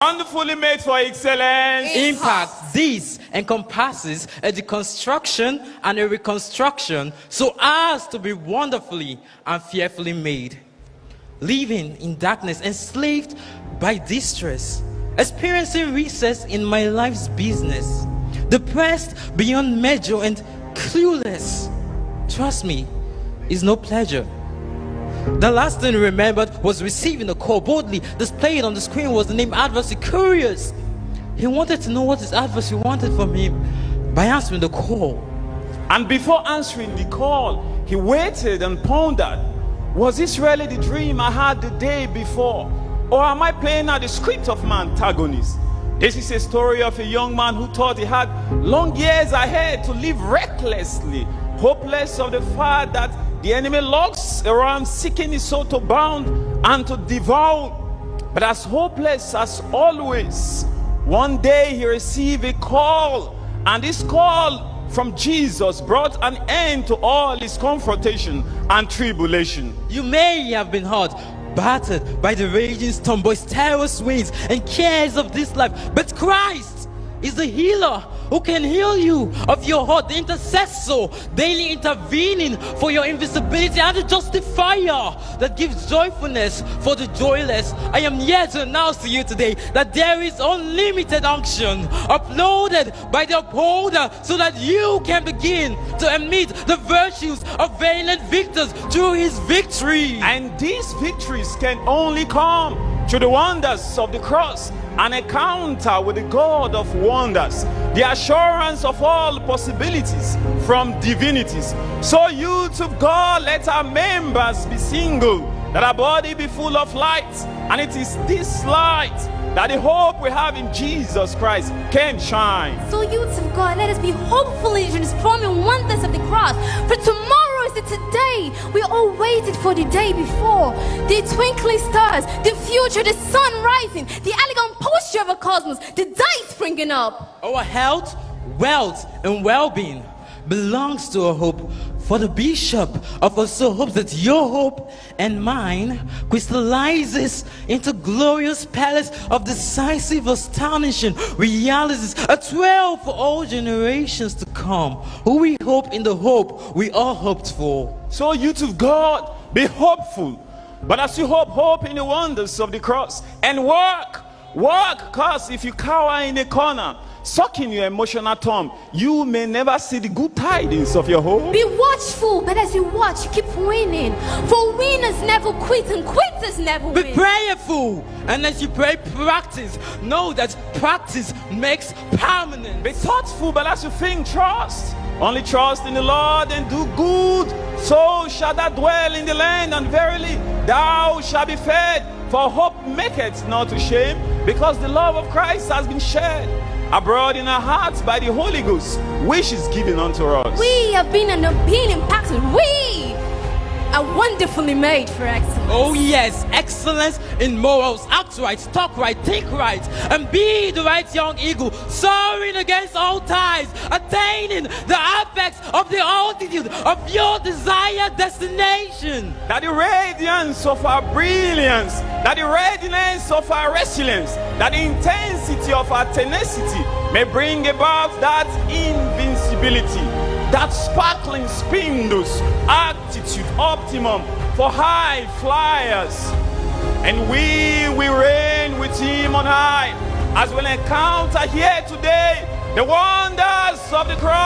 Wonderfully made for excellence. Impact. This encompasses a deconstruction and a reconstruction so as to be wonderfully and fearfully made. Living in darkness, enslaved by distress, experiencing recess in my life's business, depressed beyond measure and clueless. Trust me, it's no pleasure. The last thing he remembered was receiving a call. Boldly displayed on the screen was the name Adversary. Curious, he wanted to know what his adversary wanted from him by answering the call. And before answering the call, he waited and pondered. Was this really the dream I had the day before? Or am I playing out the script of my antagonist? This is a story of a young man who thought he had long years ahead to live recklessly, hopeless of the fact that the enemy lurks around seeking his soul to bound and to devour. But as hopeless as always, one day he received a call, and this call from Jesus brought an end to all his confrontation and tribulation. You may have been hurt, battered by the raging storm, boisterous winds and cares of this life, but Christ is the healer who can heal you of your heart, the intercessor, daily intervening for your invisibility, and the justifier that gives joyfulness for the joyless. I am here to announce to you today that there is unlimited unction uploaded by the upholder so that you can begin to emit the virtues of valiant victors through his victory. And these victories can only come through the wonders of the cross, an encounter with the God of wonders, the assurance of all possibilities from divinities. So youth of God, let our members be single, that our body be full of light, and it is this light that the hope we have in Jesus Christ can shine. So youths of God, let us be hopefully transforming wonders of the cross. For tomorrow is the today we all waited for, the day before. The twinkling stars, the future, the sun rising, the elegant posture of a cosmos, the day springing up. Our health, wealth, and well-being belongs to a hope. For the bishop of us so hopes that your hope and mine crystallizes into glorious palace of decisive, astonishing realities, a 12 for all generations to come, who we hope in the hope we all hoped for. So youth of God, be hopeful. But as you hope in the wonders of the cross, and work, cause if you cower in a corner, sucking your emotional thumb, you may never see the good tidings of your hope. Be watchful, but as you watch, keep winning. For winners never quit, and quitters never win. Be prayerful, and as you pray, practice. Know that practice makes permanent. Be thoughtful, but as you think, trust. Only trust in the Lord and do good. So shall thou dwell in the land, and verily thou shalt be fed. For hope maketh not to shame, because the love of Christ has been shed abroad in our hearts by the Holy Ghost, which is given unto us. We have been and have been impacted. We are wonderfully made for excellence. Oh yes, excellence in morals. Act right, talk right, think right, and be the right young eagle, soaring against all tides, attaining the apex of the altitude of your desired destination. That the radiance of our brilliance, that the readiness of our resilience, that the intensity of our tenacity may bring about that invincibility, that sparkling spindles, attitude optimum for high flyers. And we will reign with him on high as we'll encounter here today the wonders of the cross.